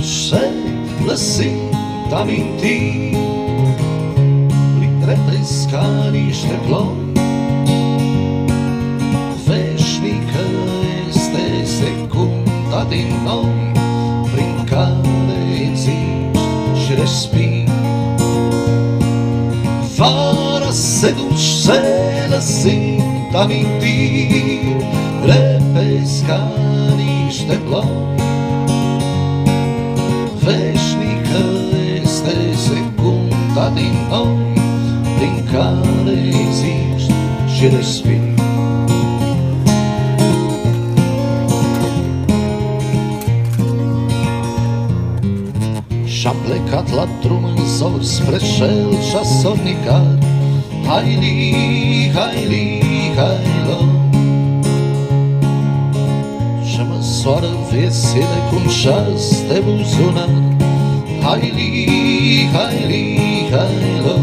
duše lăsit amintiri, printre pescariște ploi. Veșnică este secunda din noi, prin care existi și respiri. Vara se duce lăsind amintiri, repezi ca niște ploi. Veșnică este secunda din noi, prin care existi și respiri. Și-am plecat la drum în zori spre șel și-a sornicar. Haili, haili, hailo, și măsoară viețile cu-n șas de buzunar. Haili, haili, hailo,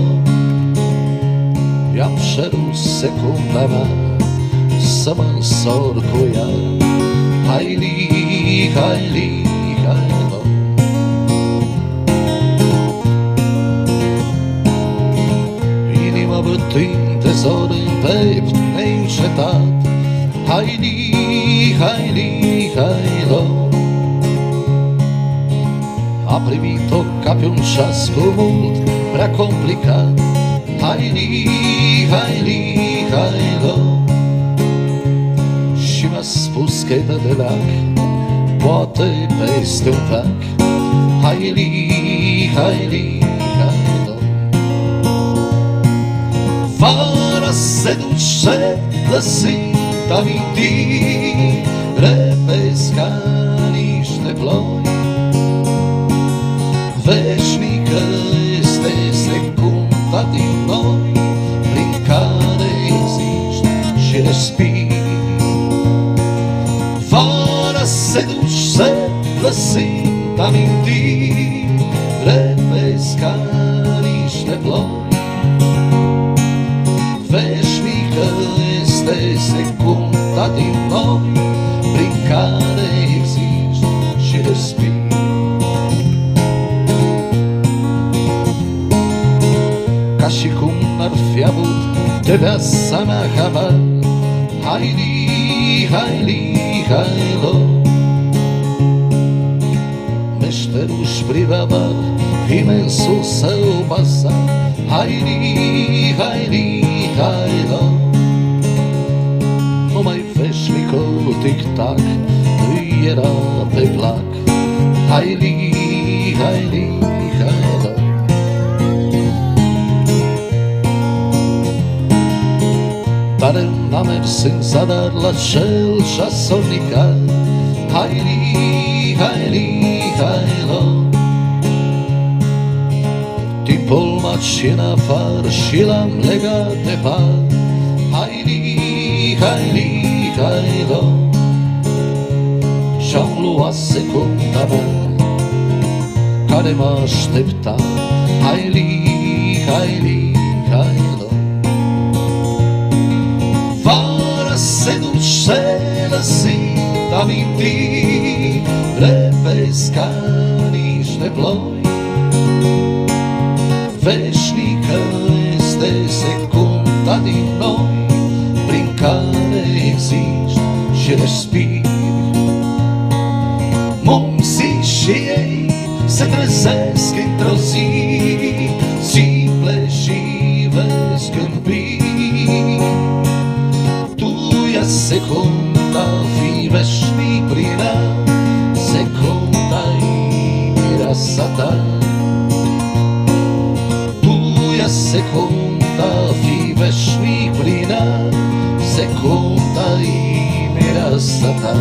i-am cerut secunda mea să mă însor cu ea. Haili, haili, hailo, inima bătând de zor în pept neîncetat. Haili, haili, hailo, a privit-o ca pe un ceas cu mult prea complicat. Haili, haili, hailo, și mi-a spus că-i de leac, poate peste un veac. Haili, haili, hailo, vara se duce lăsind amintiri, repezi ca niște ploi. Veșnică este secunda din noi, prin care existi și respiri. Vara se duce lăsind amintiri, repezi ca niște ploi. Veșnică este secunda din noi, prin care existi și respiri. Ca și cum n-ar fi avut de viața mea habar. Haili, haili, hailo, meșteruș privea var imensul său bazar. Haili, haili, hailo, numai veșnicul tic-tac îi era pe plac. Haili, haili, hailo, dar n-a mers în zadar la cel și-a sornicat. Haili, haili, hailo, timpul m-a ținut în afară și l-am legat de par. Haili, haili, hailo, și-am luat secunda mea care mă aștepta. Haili, haili, hailo, vara se duce lăsind amintiri, repezi ca niște ploi. Veșnică este secunda din noi, prin care existi și respiri. Munții și ei se trezesc într-o zi, simple și vezi câmpii. Tu ia secunda, fii veșnic prin ea, secunda-i mireasa ta. Secunda, fii veșnic prin ea, secunda-i mireasa ta.